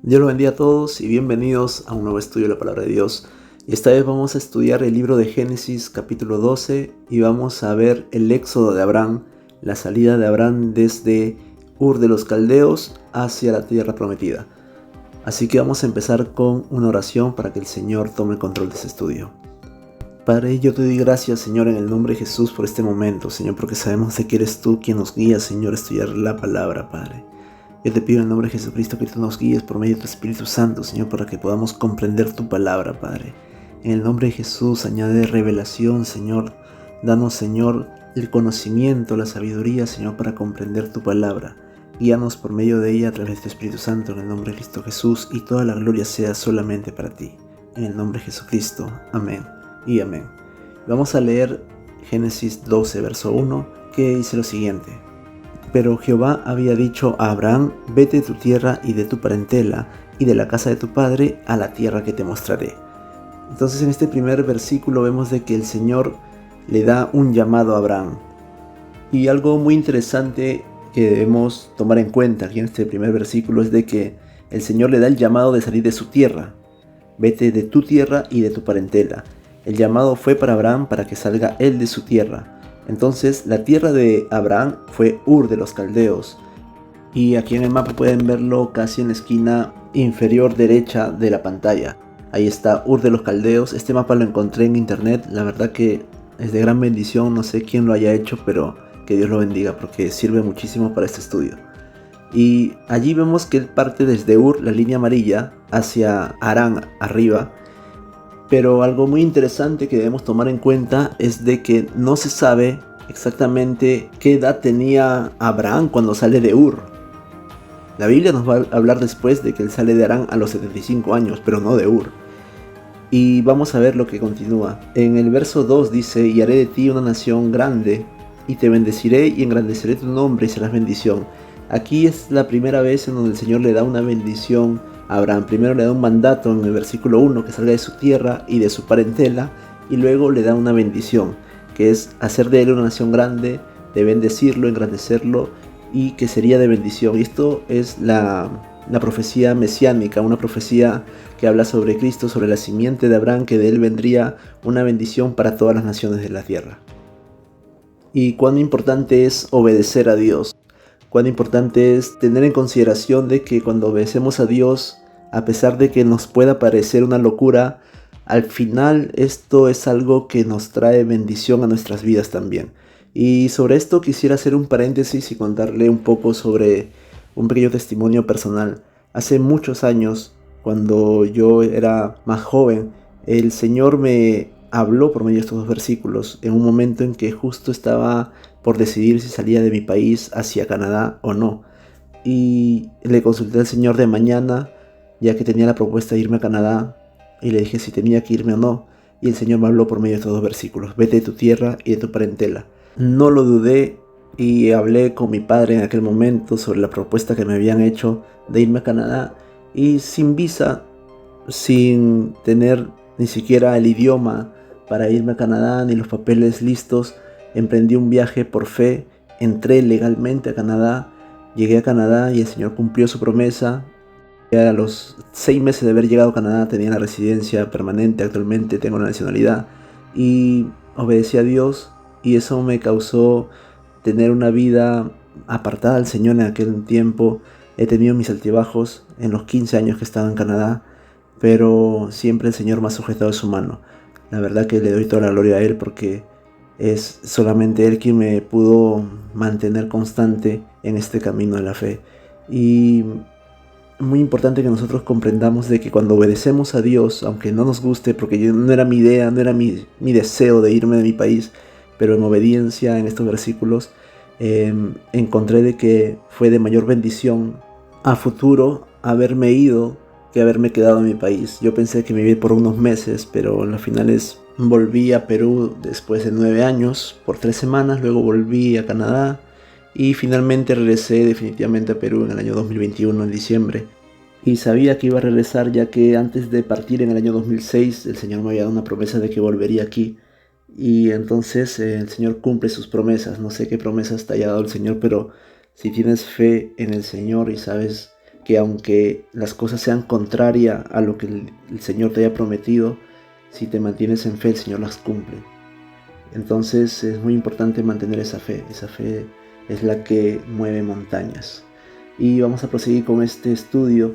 Dios los bendiga a todos y bienvenidos a un nuevo estudio de la Palabra de Dios. Y esta vez vamos a estudiar el libro de Génesis capítulo 12 y vamos a ver el éxodo de Abraham, la salida de Abraham desde Ur de los Caldeos hacia la tierra prometida. Así que vamos a empezar con una oración para que el Señor tome el control de este estudio. Padre, yo te doy gracias, Señor, en el nombre de Jesús por este momento, Señor, porque sabemos de que eres tú quien nos guía, Señor, a estudiar la palabra, Padre. Yo te pido en el nombre de Jesucristo que tú nos guíes por medio de tu Espíritu Santo, Señor, para que podamos comprender tu palabra, Padre. En el nombre de Jesús, añade revelación, Señor. Danos, Señor, el conocimiento, la sabiduría, Señor, para comprender tu palabra. Guíanos por medio de ella a través de tu Espíritu Santo, en el nombre de Cristo Jesús, y toda la gloria sea solamente para ti. En el nombre de Jesucristo. Amén y amén. Vamos a leer Génesis 12, verso 1, que dice lo siguiente. Pero Jehová había dicho a Abraham: vete de tu tierra y de tu parentela y de la casa de tu padre a la tierra que te mostraré. Entonces en este primer versículo vemos de que el Señor le da un llamado a Abraham. Y algo muy interesante que debemos tomar en cuenta aquí en este primer versículo es de que el Señor le da el llamado de salir de su tierra. Vete de tu tierra y de tu parentela. El llamado fue para Abraham para que salga él de su tierra. Entonces la tierra de Abraham fue Ur de los Caldeos. Y aquí en el mapa pueden verlo casi en la esquina inferior derecha de la pantalla. Ahí está Ur de los Caldeos. Este mapa lo encontré en internet. La verdad que es de gran bendición. No sé quién lo haya hecho, pero que Dios lo bendiga porque sirve muchísimo para este estudio. Y allí vemos que él parte desde Ur, la línea amarilla, hacia Harán arriba. Pero algo muy interesante que debemos tomar en cuenta es de que no se sabe exactamente qué edad tenía Abraham cuando sale de Ur. La Biblia nos va a hablar después de que él sale de Harán a los 75 años, pero no de Ur. Y vamos a ver lo que continúa. En el verso 2 dice: y haré de ti una nación grande, y te bendeciré y engrandeceré tu nombre y serás bendición. Aquí es la primera vez en donde el Señor le da una bendición a Abraham. Primero le da un mandato en el versículo 1 que salga de su tierra y de su parentela, y luego le da una bendición, que es hacer de él una nación grande, de bendecirlo, engrandecerlo, y que sería de bendición. Y esto es la profecía mesiánica, una profecía que habla sobre Cristo, sobre la simiente de Abraham, que de él vendría una bendición para todas las naciones de la tierra. Y cuán importante es obedecer a Dios. Cuán importante es tener en consideración de que cuando obedecemos a Dios, a pesar de que nos pueda parecer una locura, al final esto es algo que nos trae bendición a nuestras vidas también. Y sobre esto quisiera hacer un paréntesis y contarle un poco sobre un pequeño testimonio personal. Hace muchos años, cuando yo era más joven, el Señor me habló por medio de estos dos versículos en un momento en que justo estaba por decidir si salía de mi país hacia Canadá o no. Y le consulté al Señor de mañana, ya que tenía la propuesta de irme a Canadá, y le dije si tenía que irme o no. Y el Señor me habló por medio de estos dos versículos: vete de tu tierra y de tu parentela. No lo dudé y hablé con mi padre en aquel momento sobre la propuesta que me habían hecho de irme a Canadá, y sin visa, sin tener ni siquiera el idioma para irme a Canadá ni los papeles listos, emprendí un viaje por fe, entré legalmente a Canadá, llegué a Canadá y el Señor cumplió su promesa. A los 6 meses de haber llegado a Canadá tenía la residencia permanente, actualmente tengo la nacionalidad, y obedecí a Dios, y eso me causó tener una vida apartada del Señor en aquel tiempo. He tenido mis altibajos en los 15 años que he estado en Canadá, pero siempre el Señor me ha sujetado de su mano. La verdad que le doy toda la gloria a Él porque es solamente Él quien me pudo mantener constante en este camino de la fe. Y muy importante que nosotros comprendamos de que cuando obedecemos a Dios, aunque no nos guste, porque no era mi idea, no era mi deseo de irme de mi país, pero en obediencia en estos versículos encontré de que fue de mayor bendición a futuro haberme ido que haberme quedado en mi país. Yo pensé que me iba a ir por unos meses, pero en los finales volví a Perú después de 9 años por 3 semanas, luego volví a Canadá y finalmente regresé definitivamente a Perú en el año 2021, en diciembre. Y sabía que iba a regresar, ya que antes de partir en el año 2006 el Señor me había dado una promesa de que volvería aquí. Y entonces el Señor cumple sus promesas. No sé qué promesas te haya dado el Señor, pero si tienes fe en el Señor y sabes que aunque las cosas sean contrarias a lo que el Señor te haya prometido, si te mantienes en fe, el Señor las cumple. Entonces es muy importante mantener esa fe es la que mueve montañas. Y vamos a proseguir con este estudio.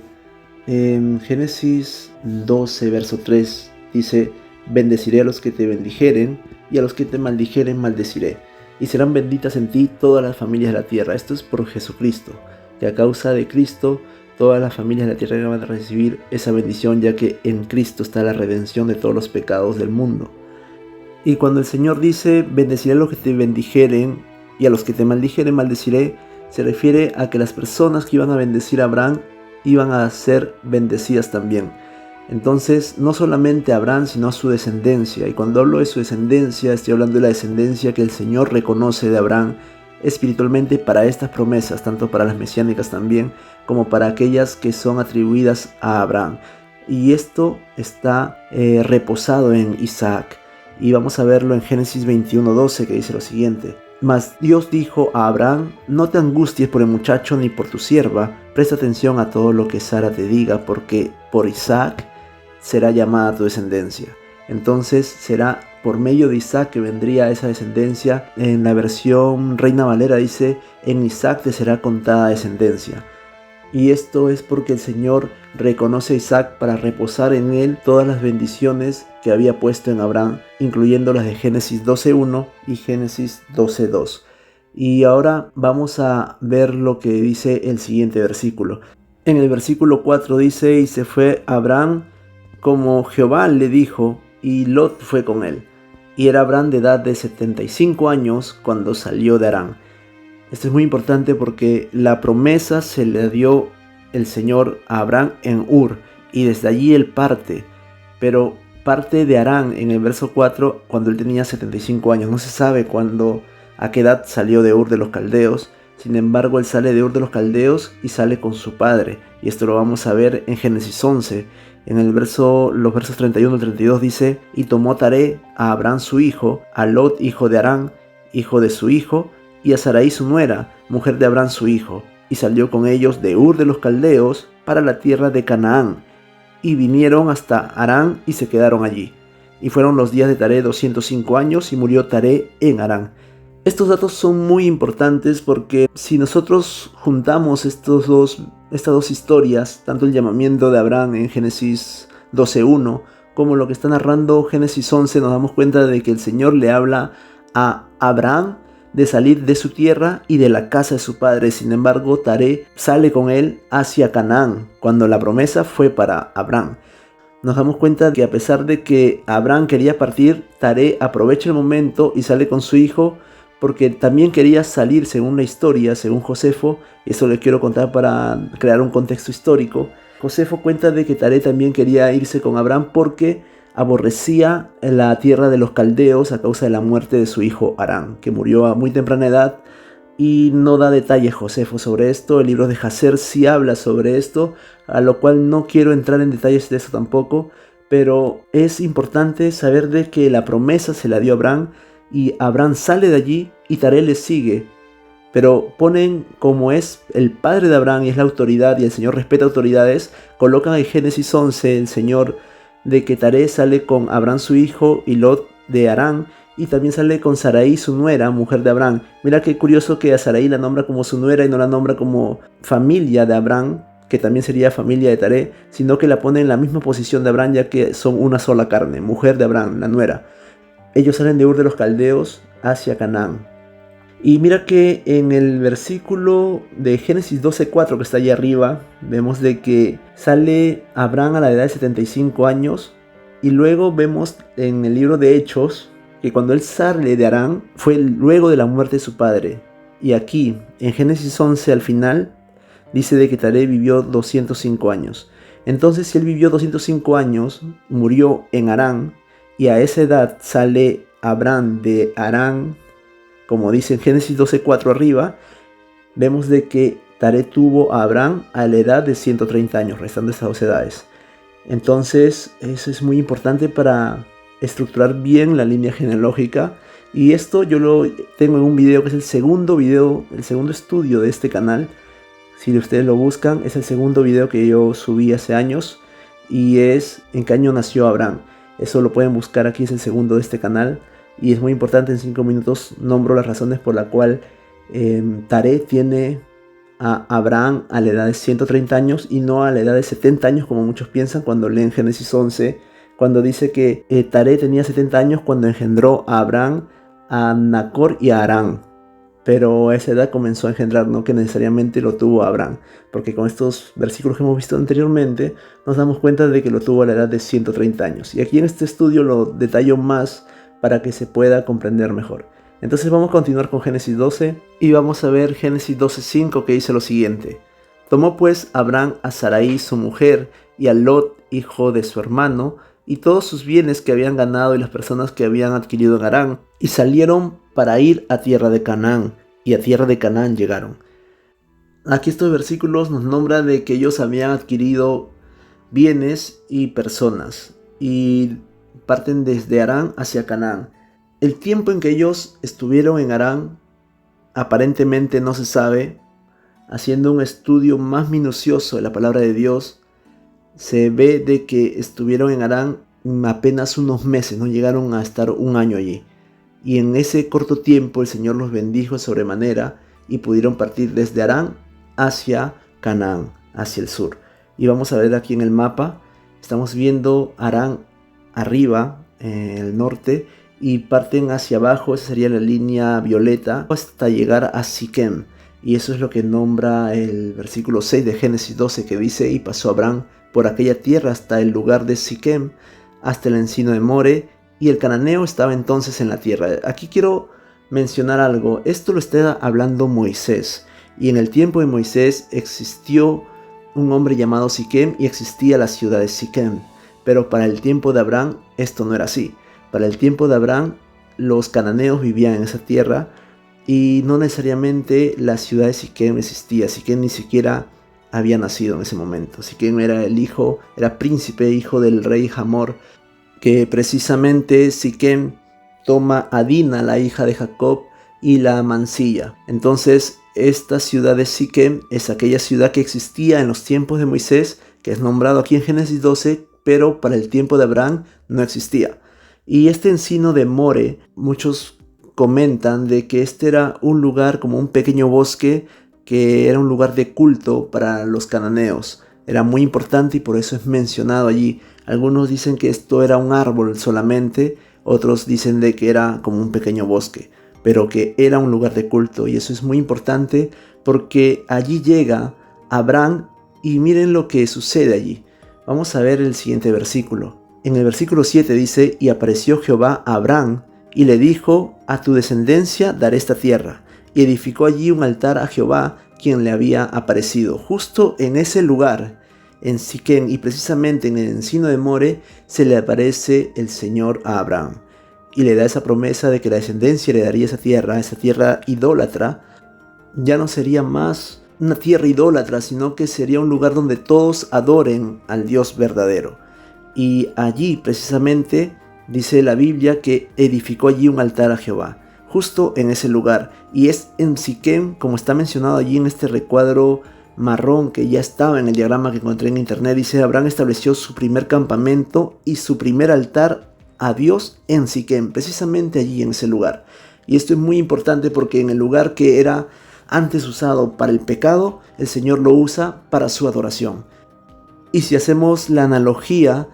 En Génesis 12, verso 3 dice: bendeciré a los que te bendijeren, y a los que te maldijeren maldeciré, y serán benditas en ti todas las familias de la tierra. Esto es por Jesucristo, que a causa de Cristo todas las familias de la tierra van a recibir esa bendición, ya que en Cristo está la redención de todos los pecados del mundo. Y cuando el Señor dice bendeciré a los que te bendijeren y a los que te maldijeren maldeciré, se refiere a que las personas que iban a bendecir a Abraham iban a ser bendecidas también. Entonces, no solamente a Abraham, sino a su descendencia. Y cuando hablo de su descendencia, estoy hablando de la descendencia que el Señor reconoce de Abraham espiritualmente para estas promesas, tanto para las mesiánicas también, como para aquellas que son atribuidas a Abraham. Y esto está reposado en Isaac. Y vamos a verlo en Génesis 21:12, que dice lo siguiente: mas Dios dijo a Abraham: no te angusties por el muchacho ni por tu sierva, presta atención a todo lo que Sara te diga, porque por Isaac será llamada tu descendencia. Entonces será por medio de Isaac que vendría esa descendencia. En la versión Reina Valera dice: en Isaac te será contada descendencia. Y esto es porque el Señor reconoce a Isaac para reposar en él todas las bendiciones que había puesto en Abraham, incluyendo las de Génesis 12:1 y Génesis 12:2. Y ahora vamos a ver lo que dice el siguiente versículo. En el versículo 4 dice: y se fue Abraham como Jehová le dijo, y Lot fue con él. Y era Abraham de edad de 75 años cuando salió de Harán. Esto es muy importante porque la promesa se le dio el Señor a Abraham en Ur, y desde allí él parte, pero parte de Harán en el verso 4 cuando él tenía 75 años. No se sabe a qué edad salió de Ur de los Caldeos. Sin embargo, él sale de Ur de los Caldeos y sale con su padre, y esto lo vamos a ver en Génesis 11. En los versos 31 al 32 dice: y tomó Taré a Abraham su hijo, a Lot hijo de Harán, hijo de su hijo, y a Sarai su nuera, mujer de Abraham su hijo, y salió con ellos de Ur de los Caldeos para la tierra de Canaán, y vinieron hasta Harán y se quedaron allí. Y fueron los días de Taré 205 años, y murió Taré en Harán. Estos datos son muy importantes porque si nosotros juntamos estas dos historias, tanto el llamamiento de Abraham en Génesis 12:1 como lo que está narrando Génesis 11, nos damos cuenta de que el Señor le habla a Abraham de salir de su tierra y de la casa de su padre. Sin embargo, Taré sale con él hacia Canaán, cuando la promesa fue para Abraham. Nos damos cuenta de que a pesar de que Abraham quería partir, Taré aprovecha el momento y sale con su hijo, porque también quería salir, según la historia, según Josefo. Eso les quiero contar para crear un contexto histórico. Josefo cuenta de que Taré también quería irse con Abraham porque aborrecía la tierra de los caldeos a causa de la muerte de su hijo Harán, que murió a muy temprana edad, y no da detalles Josefo sobre esto. El libro de Jacer sí habla sobre esto, a lo cual no quiero entrar en detalles de eso tampoco, pero es importante saber de que la promesa se la dio a Abraham, y Abraham sale de allí y Taré le sigue. Pero ponen como es el padre de Abraham y es la autoridad, y el Señor respeta autoridades, colocan en Génesis 11 el Señor de que Taré sale con Abraham su hijo y Lot de Harán, y también sale con Sarai su nuera, mujer de Abraham. Mira qué curioso que a Sarai la nombra como su nuera y no la nombra como familia de Abraham, que también sería familia de Taré, sino que la pone en la misma posición de Abraham, ya que son una sola carne, mujer de Abraham, la nuera. Ellos salen de Ur de los Caldeos hacia Canaán. Y mira que en el versículo de Génesis 12:4 que está allá arriba, vemos de que sale Abraham a la edad de 75 años. Y luego vemos en el libro de Hechos que cuando él sale de Harán fue luego de la muerte de su padre. Y aquí, en Génesis 11 al final, dice de que Taré vivió 205 años. Entonces, si él vivió 205 años, murió en Harán, y a esa edad sale Abraham de Harán, como dice en Génesis 12:4 arriba, vemos de que Taré tuvo a Abraham a la edad de 130 años, restando estas dos edades. Entonces, eso es muy importante para estructurar bien la línea genealógica. Y esto yo lo tengo en un video que es el segundo estudio de este canal, Si ustedes lo buscan, es el segundo video que yo subí hace años y es en qué año nació Abraham. Eso lo pueden buscar aquí, es el segundo de este canal y es muy importante. En 5 minutos nombro las razones por la cual Taré tiene a Abraham a la edad de 130 años y no a la edad de 70 años como muchos piensan cuando leen Génesis 11, cuando dice que Taré tenía 70 años cuando engendró a Abraham, a Nacor y a Harán. Pero a esa edad comenzó a engendrar, no que necesariamente lo tuvo Abraham, porque con estos versículos que hemos visto anteriormente nos damos cuenta de que lo tuvo a la edad de 130 años. Y aquí en este estudio lo detallo más para que se pueda comprender mejor. Entonces vamos a continuar con Génesis 12 y vamos a ver Génesis 12:5, que dice lo siguiente. Tomó pues Abraham a Sarai su mujer y a Lot hijo de su hermano y todos sus bienes que habían ganado y las personas que habían adquirido en Harán, y salieron para ir a tierra de Canaán, y a tierra de Canaán llegaron. Aquí estos versículos nos nombran de que ellos habían adquirido bienes y personas, y parten desde Harán hacia Canaán. El tiempo en que ellos estuvieron en Harán aparentemente no se sabe. Haciendo un estudio más minucioso de la palabra de Dios, se ve de que estuvieron en Harán apenas unos meses, no llegaron a estar un año allí. Y en ese corto tiempo el Señor los bendijo de sobremanera y pudieron partir desde Harán hacia Canaán, hacia el sur. Y vamos a ver aquí en el mapa, estamos viendo Harán arriba, en el norte, y parten hacia abajo, esa sería la línea violeta, hasta llegar a Siquem. Y eso es lo que nombra el versículo 6 de Génesis 12, que dice: y pasó Abraham por aquella tierra hasta el lugar de Siquem, hasta el encino de More, y el cananeo estaba entonces en la tierra. Aquí quiero mencionar algo. Esto lo está hablando Moisés, y en el tiempo de Moisés existió un hombre llamado Siquem y existía la ciudad de Siquem. Pero para el tiempo de Abraham esto no era así. Para el tiempo de Abraham los cananeos vivían en esa tierra y no necesariamente la ciudad de Siquem existía. Siquem ni siquiera había nacido en ese momento. Siquem era era príncipe, hijo del rey Hamor, que precisamente Siquem toma a Dina, la hija de Jacob, y la mancilla. Entonces esta ciudad de Siquem es aquella ciudad que existía en los tiempos de Moisés, que es nombrado aquí en Génesis 12, pero para el tiempo de Abraham no existía. Y este encino de More, muchos comentan de que este era un lugar como un pequeño bosque, que era un lugar de culto para los cananeos. Era muy importante y por eso es mencionado allí. Algunos dicen que esto era un árbol solamente, otros dicen de que era como un pequeño bosque, pero que era un lugar de culto. Y eso es muy importante porque allí llega Abraham y miren lo que sucede allí. Vamos a ver el siguiente versículo. En el versículo 7 dice: y apareció Jehová a Abraham y le dijo: a tu descendencia daré esta tierra. Y edificó allí un altar a Jehová, quien le había aparecido. Justo en ese lugar, en Siquem, y precisamente en el encino de More, se le aparece el Señor a Abraham. Y le da esa promesa de que la descendencia le daría esa tierra idólatra. Ya no sería más una tierra idólatra, sino que sería un lugar donde todos adoren al Dios verdadero. Y allí precisamente dice la Biblia que edificó allí un altar a Jehová, justo en ese lugar. Y es en Siquem, como está mencionado allí en este recuadro marrón que ya estaba en el diagrama que encontré en internet. Dice: Abraham estableció su primer campamento y su primer altar a Dios en Siquem, precisamente allí en ese lugar. Y esto es muy importante porque en el lugar que era antes usado para el pecado, el Señor lo usa para su adoración. Y si hacemos la analogía,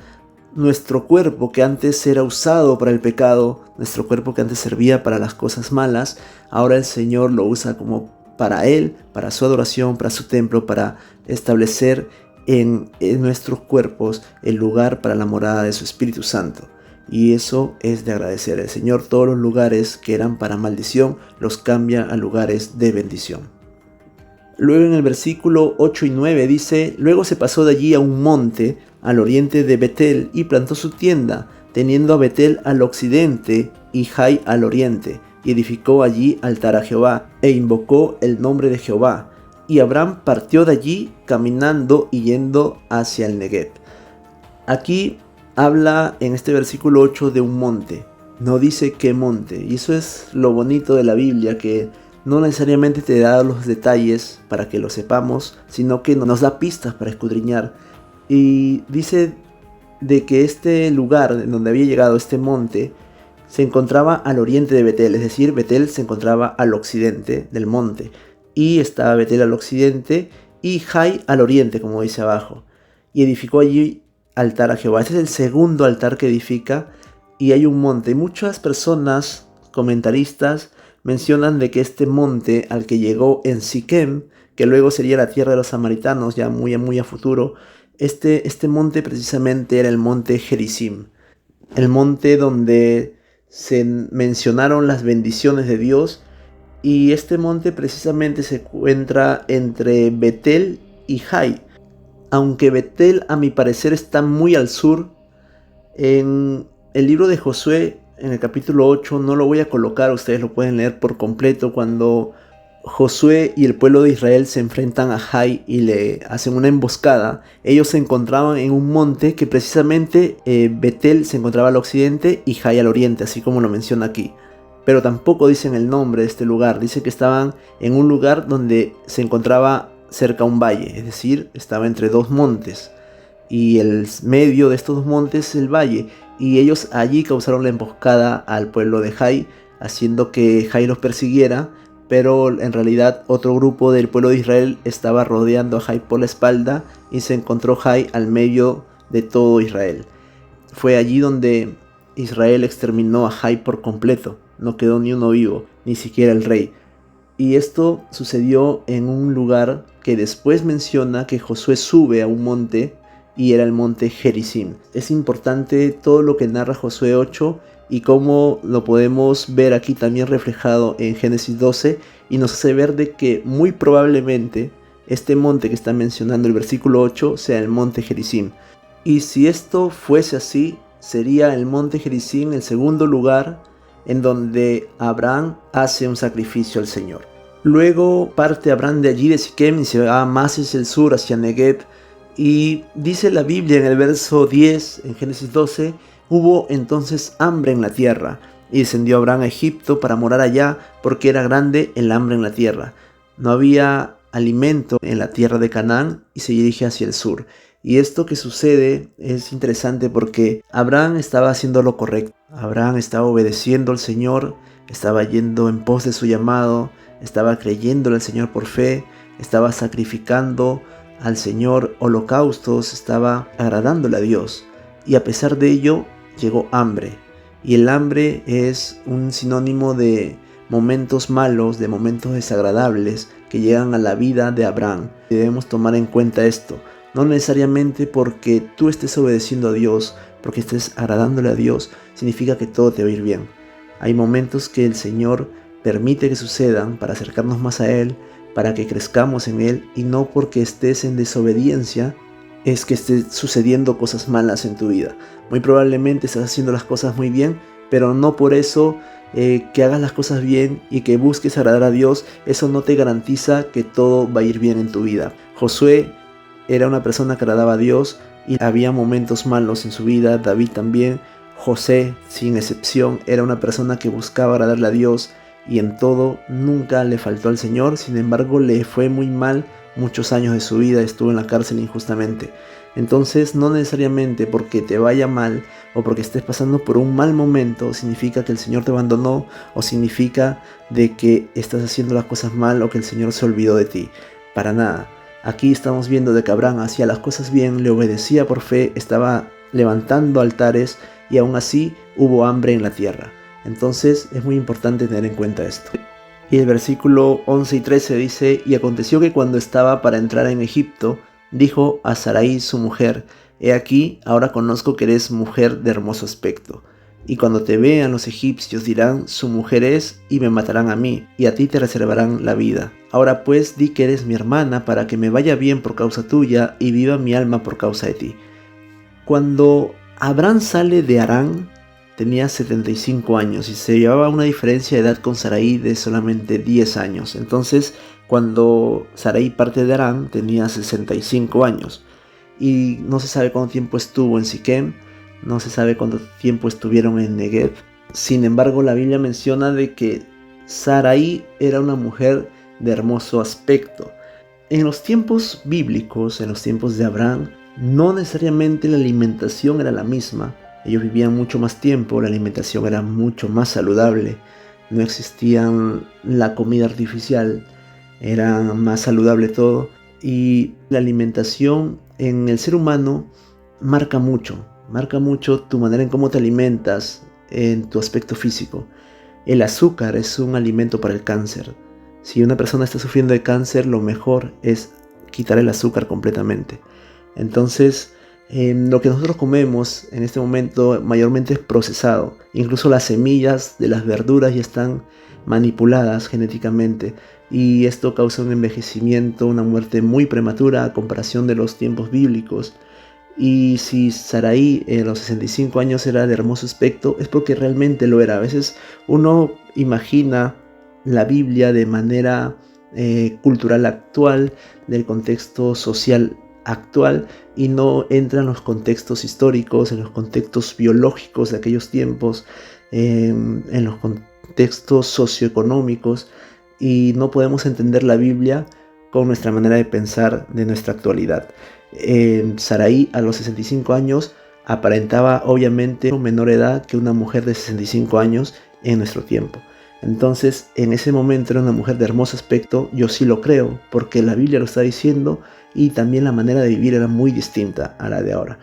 nuestro cuerpo que antes era usado para el pecado, nuestro cuerpo que antes servía para las cosas malas, ahora el Señor lo usa como para Él, para su adoración, para su templo, para establecer en nuestros cuerpos el lugar para la morada de su Espíritu Santo. Y eso es de agradecer. El Señor todos los lugares que eran para maldición los cambia a lugares de bendición. Luego en el versículo 8 y 9 dice: luego se pasó de allí a un monte al oriente de Betel y plantó su tienda, teniendo a Betel al occidente y Jai al oriente, y edificó allí altar a Jehová, e invocó el nombre de Jehová. Y Abraham partió de allí caminando y yendo hacia el Negev. Aquí habla en este versículo 8 de un monte, no dice qué monte, y eso es lo bonito de la Biblia, que no necesariamente te da los detalles para que lo sepamos, sino que nos da pistas para escudriñar. Y dice de que este lugar en donde había llegado este monte se encontraba al oriente de Betel, es decir, Betel se encontraba al occidente del monte, y estaba Betel al occidente y Jai al oriente, como dice abajo, y edificó allí altar a Jehová. Este es el segundo altar que edifica, y hay un monte. Y muchas personas, comentaristas, mencionan de que este monte al que llegó en Siquem, que luego sería la tierra de los samaritanos, ya muy a futuro, este monte precisamente era el monte Gerizim, el monte donde se mencionaron las bendiciones de Dios, y este monte precisamente se encuentra entre Betel y Jai. Aunque Betel a mi parecer está muy al sur, en el libro de Josué, en el capítulo 8, no lo voy a colocar, ustedes lo pueden leer por completo, cuando Josué y el pueblo de Israel se enfrentan a Jai y le hacen una emboscada. Ellos se encontraban en un monte que precisamente Betel se encontraba al occidente y Jai al oriente, así como lo menciona aquí. Pero tampoco dicen el nombre de este lugar, dice que estaban en un lugar donde se encontraba cerca a un valle, es decir, estaba entre dos montes. Y el medio de estos dos montes es el valle, y ellos allí causaron la emboscada al pueblo de Jai, haciendo que Jai los persiguiera, pero en realidad otro grupo del pueblo de Israel estaba rodeando a Jai por la espalda y se encontró Jai al medio de todo Israel. Fue allí donde Israel exterminó a Jai por completo, no quedó ni uno vivo, ni siquiera el rey. Y esto sucedió en un lugar que después menciona que Josué sube a un monte, y era el monte Gerizim. Es importante todo lo que narra Josué 8 y cómo lo podemos ver aquí también reflejado en Génesis 12, y nos hace ver de que muy probablemente este monte que está mencionando el versículo 8 sea el monte Gerizim. Y si esto fuese así, sería el monte Gerizim el segundo lugar en donde Abraham hace un sacrificio al Señor. Luego parte Abraham de allí de Siquem y se va más hacia el sur, hacia Negev. Y dice la Biblia en el verso 10, en Génesis 12, hubo entonces hambre en la tierra, y descendió Abraham a Egipto para morar allá, porque era grande el hambre en la tierra. No había alimento en la tierra de Canaán, y se dirige hacia el sur. Y esto que sucede es interesante porque Abraham estaba haciendo lo correcto. Abraham estaba obedeciendo al Señor, estaba yendo en pos de su llamado, estaba creyéndole al Señor por fe, estaba sacrificando al Señor holocaustos, estaba agradándole a Dios, y a pesar de ello llegó hambre, y el hambre es un sinónimo de momentos malos, de momentos desagradables que llegan a la vida de Abraham. Debemos tomar en cuenta esto, no necesariamente porque tú estés obedeciendo a Dios, porque estés agradándole a Dios, significa que todo te va a ir bien. Hay momentos que el Señor permite que sucedan para acercarnos más a Él, para que crezcamos en Él, y no porque estés en desobediencia es que esté sucediendo cosas malas en tu vida. Muy probablemente estás haciendo las cosas muy bien, pero no por eso que hagas las cosas bien y que busques agradar a Dios, eso no te garantiza que todo va a ir bien en tu vida. Josué era una persona que agradaba a Dios y había momentos malos en su vida, David también. José, sin excepción, era una persona que buscaba agradarle a Dios, y en todo nunca le faltó al Señor. Sin embargo, le fue muy mal muchos años de su vida, estuvo en la cárcel injustamente. Entonces, no necesariamente porque te vaya mal o porque estés pasando por un mal momento significa que el Señor te abandonó, o significa de que estás haciendo las cosas mal o que el Señor se olvidó de ti. Para nada. Aquí estamos viendo de que Abraham hacía las cosas bien, le obedecía por fe, estaba levantando altares, y aún así hubo hambre en la tierra. Entonces es muy importante tener en cuenta esto. Y el versículo 11 y 13 dice: y aconteció que cuando estaba para entrar en Egipto, dijo a Sarai su mujer: he aquí, ahora conozco que eres mujer de hermoso aspecto. Y cuando te vean los egipcios dirán: su mujer es, y me matarán a mí, y a ti te reservarán la vida. Ahora pues di que eres mi hermana, para que me vaya bien por causa tuya, y viva mi alma por causa de ti. Cuando Abraham sale de Harán, tenía 75 años y se llevaba una diferencia de edad con Sarai de solamente 10 años. Entonces, cuando Sarai parte de Harán, tenía 65 años. Y no se sabe cuánto tiempo estuvo en Siquem, no se sabe cuánto tiempo estuvieron en Negev. Sin embargo, la Biblia menciona de que Sarai era una mujer de hermoso aspecto. En los tiempos bíblicos, en los tiempos de Abraham, no necesariamente la alimentación era la misma. Ellos vivían mucho más tiempo, la alimentación era mucho más saludable, no existían la comida artificial, era más saludable todo. Y la alimentación en el ser humano marca mucho tu manera en cómo te alimentas, en tu aspecto físico. El azúcar es un alimento para el cáncer. Si una persona está sufriendo de cáncer, lo mejor es quitar el azúcar completamente. Entonces, lo que nosotros comemos en este momento mayormente es procesado. Incluso las semillas de las verduras ya están manipuladas genéticamente. Y esto causa un envejecimiento, una muerte muy prematura a comparación de los tiempos bíblicos. Y si Sarai en los 65 años era de hermoso aspecto, es porque realmente lo era. A veces uno imagina la Biblia de manera cultural actual, del contexto social actual, y no entra en los contextos históricos, en los contextos biológicos de aquellos tiempos, en los contextos socioeconómicos, y no podemos entender la Biblia con nuestra manera de pensar de nuestra actualidad. Sarai a los 65 años aparentaba obviamente menor edad que una mujer de 65 años en nuestro tiempo. Entonces, en ese momento era una mujer de hermoso aspecto. Yo sí lo creo, porque la Biblia lo está diciendo, y también la manera de vivir era muy distinta a la de ahora.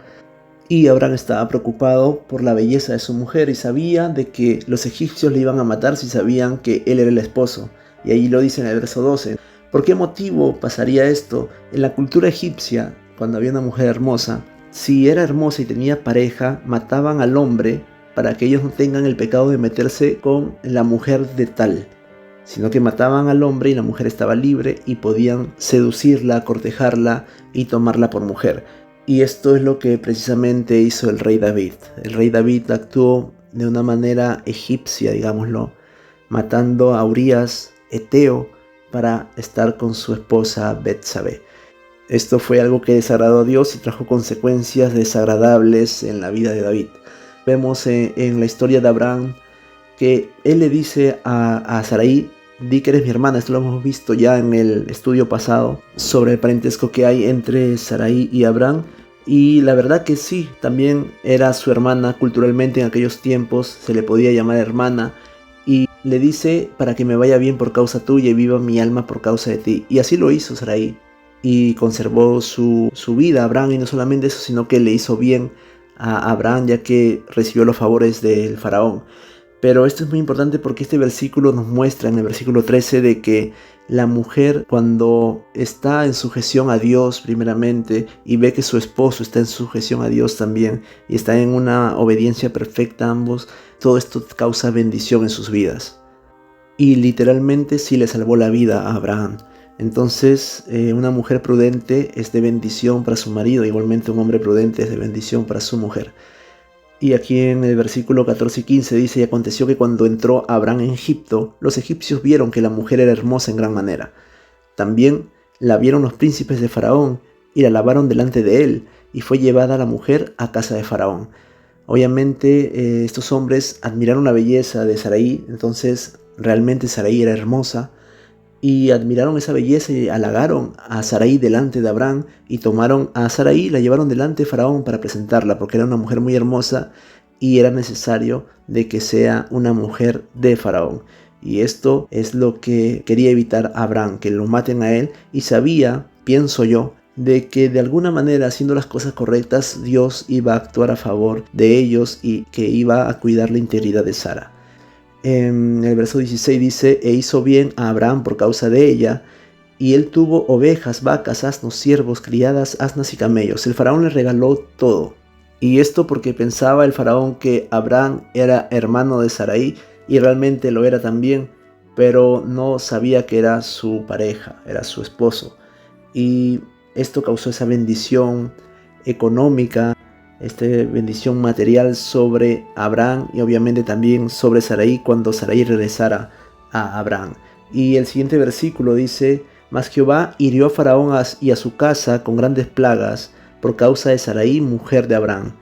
Y Abraham estaba preocupado por la belleza de su mujer y sabía de que los egipcios le iban a matar si sabían que él era el esposo. Y ahí lo dice en el verso 12. ¿Por qué motivo pasaría esto? En la cultura egipcia, cuando había una mujer hermosa, si era hermosa y tenía pareja, mataban al hombre para que ellos no tengan el pecado de meterse con la mujer de tal, sino que mataban al hombre y la mujer estaba libre y podían seducirla, cortejarla y tomarla por mujer. Y esto es lo que precisamente hizo el rey David. El rey David actuó de una manera egipcia, digámoslo, matando a Urías, Eteo, para estar con su esposa Betsabé. Esto fue algo que desagradó a Dios y trajo consecuencias desagradables en la vida de David. Vemos en la historia de Abraham que él le dice a Sarai: di que eres mi hermana. Esto lo hemos visto ya en el estudio pasado sobre el parentesco que hay entre Sarai y Abraham. Y la verdad que sí, también era su hermana culturalmente en aquellos tiempos, se le podía llamar hermana. Y le dice: para que me vaya bien por causa tuya y viva mi alma por causa de ti. Y así lo hizo Sarai. Y conservó su vida a Abraham, y no solamente eso, sino que le hizo bien a Abraham, ya que recibió los favores del faraón. Pero esto es muy importante porque este versículo nos muestra en el versículo 13 de que la mujer, cuando está en sujeción a Dios primeramente y ve que su esposo está en sujeción a Dios también y está en una obediencia perfecta ambos, todo esto causa bendición en sus vidas. Y literalmente sí le salvó la vida a Abraham. Entonces, una mujer prudente es de bendición para su marido, igualmente un hombre prudente es de bendición para su mujer. Y aquí en el versículo 14 y 15 dice: y aconteció que cuando entró Abraham en Egipto, los egipcios vieron que la mujer era hermosa en gran manera. También la vieron los príncipes de Faraón y la alabaron delante de él, y fue llevada la mujer a casa de Faraón. Obviamente estos hombres admiraron la belleza de Sarai, entonces realmente Sarai era hermosa, y admiraron esa belleza y halagaron a Sarai delante de Abraham, y tomaron a Sarai y la llevaron delante de Faraón para presentarla, porque era una mujer muy hermosa y era necesario de que sea una mujer de Faraón. Y esto es lo que quería evitar Abraham, que lo maten a él, y sabía, pienso yo, de que de alguna manera, haciendo las cosas correctas, Dios iba a actuar a favor de ellos y que iba a cuidar la integridad de Sara. En el verso 16 dice: e hizo bien a Abraham por causa de ella, y él tuvo ovejas, vacas, asnos, siervos, criadas, asnas y camellos. El faraón le regaló todo. Y esto porque pensaba el faraón que Abraham era hermano de Sarai, y realmente lo era también, pero no sabía que era su pareja, era su esposo. Y esto causó esa bendición económica, esta bendición material sobre Abraham, y obviamente también sobre Sarai cuando Sarai regresara a Abraham. Y el siguiente versículo dice: mas Jehová hirió a Faraón y a su casa con grandes plagas por causa de Sarai, mujer de Abraham.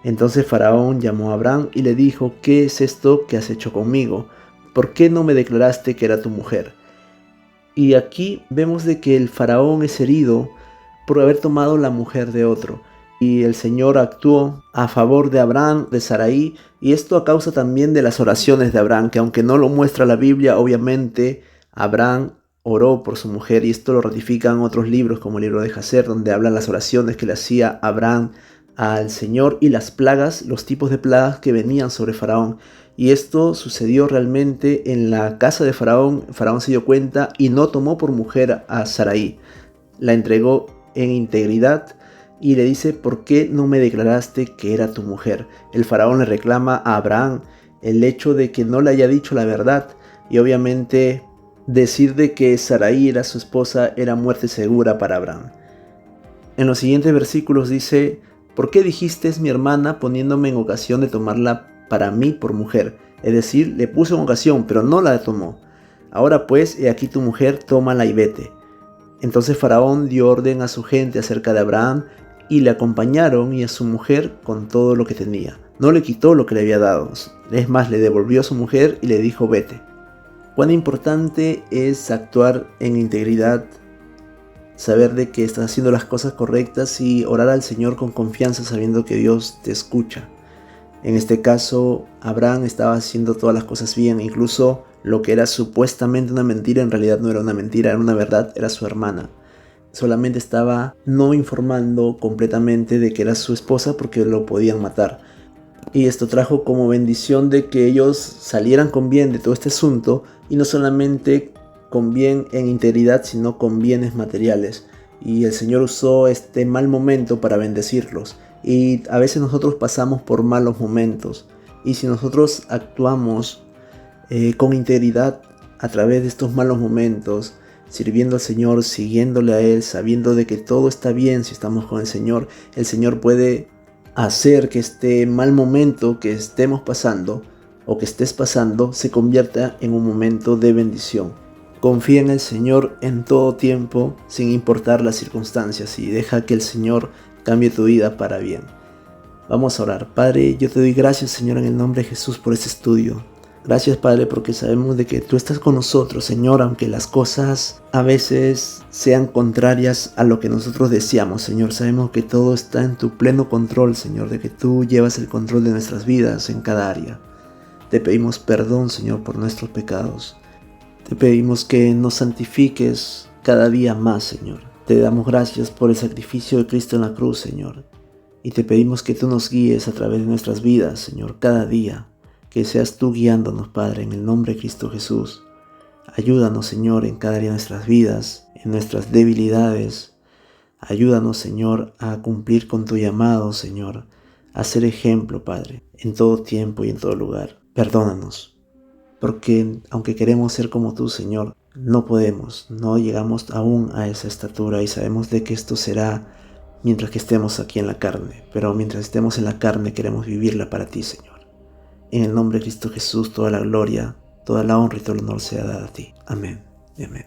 Entonces Faraón llamó a Abraham y le dijo: ¿qué es esto que has hecho conmigo? ¿por qué no me declaraste que era tu mujer? Y aquí vemos de que el faraón es herido por haber tomado la mujer de otro. Y el Señor actuó a favor de Abraham, de Sarai, y esto a causa también de las oraciones de Abraham, que aunque no lo muestra la Biblia, obviamente Abraham oró por su mujer, y esto lo ratifican otros libros como el libro de Jacer, donde hablan las oraciones que le hacía Abraham al Señor y las plagas, los tipos de plagas que venían sobre Faraón. Y esto sucedió realmente en la casa de Faraón. Faraón se dio cuenta y no tomó por mujer a Sarai. La entregó en integridad y le dice: ¿por qué no me declaraste que era tu mujer? El faraón le reclama a Abraham el hecho de que no le haya dicho la verdad, y obviamente decir de que Sarai era su esposa era muerte segura para Abraham. En los siguientes versículos dice: ¿por qué dijiste es mi hermana, poniéndome en ocasión de tomarla para mí por mujer? Es decir, le puso en ocasión, pero no la tomó. Ahora pues, he aquí tu mujer, tómala y vete. Entonces Faraón dio orden a su gente acerca de Abraham, y le acompañaron, y a su mujer con todo lo que tenía. No le quitó lo que le había dado, es más, le devolvió a su mujer y le dijo: vete. Cuán importante es actuar en integridad, saber de que estás haciendo las cosas correctas y orar al Señor con confianza, sabiendo que Dios te escucha. En este caso, Abraham estaba haciendo todas las cosas bien, incluso lo que era supuestamente una mentira en realidad no era una mentira, era una verdad, era su hermana. Solamente estaba no informando completamente de que era su esposa porque lo podían matar. Y esto trajo como bendición de que ellos salieran con bien de todo este asunto, y no solamente con bien en integridad, sino con bienes materiales. Y el Señor usó este mal momento para bendecirlos. Y a veces nosotros pasamos por malos momentos, y si nosotros actuamos con integridad a través de estos malos momentos, sirviendo al Señor, siguiéndole a Él, sabiendo de que todo está bien si estamos con el Señor puede hacer que este mal momento que estemos pasando o que estés pasando se convierta en un momento de bendición. Confía en el Señor en todo tiempo, sin importar las circunstancias, y deja que el Señor cambie tu vida para bien. Vamos a orar. Padre, yo te doy gracias, Señor, en el nombre de Jesús, por este estudio. Gracias, Padre, porque sabemos de que tú estás con nosotros, Señor, aunque las cosas a veces sean contrarias a lo que nosotros deseamos, Señor. Sabemos que todo está en tu pleno control, Señor, de que tú llevas el control de nuestras vidas en cada área. Te pedimos perdón, Señor, por nuestros pecados. Te pedimos que nos santifiques cada día más, Señor. Te damos gracias por el sacrificio de Cristo en la cruz, Señor. Y te pedimos que tú nos guíes a través de nuestras vidas, Señor, cada día. Que seas tú guiándonos, Padre, en el nombre de Cristo Jesús. Ayúdanos, Señor, en cada día de nuestras vidas, en nuestras debilidades. Ayúdanos, Señor, a cumplir con tu llamado, Señor, a ser ejemplo, Padre, en todo tiempo y en todo lugar. Perdónanos, porque aunque queremos ser como tú, Señor, no podemos, no llegamos aún a esa estatura, y sabemos de que esto será mientras que estemos aquí en la carne, pero mientras estemos en la carne queremos vivirla para ti, Señor. En el nombre de Cristo Jesús, toda la gloria, toda la honra y todo el honor sea dada a ti. Amén y amén.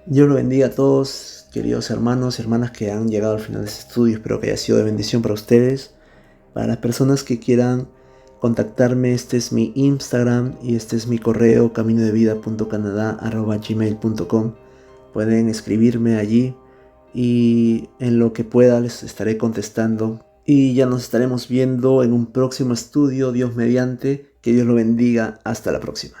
Dios lo bendiga a todos, queridos hermanos y hermanas que han llegado al final de este estudio. Espero que haya sido de bendición para ustedes. Para las personas que quieran contactarme, este es mi Instagram y este es mi correo, caminodevida.canada@gmail.com. Pueden escribirme allí y en lo que pueda les estaré contestando. Y ya nos estaremos viendo en un próximo estudio, Dios mediante. Que Dios lo bendiga. Hasta la próxima.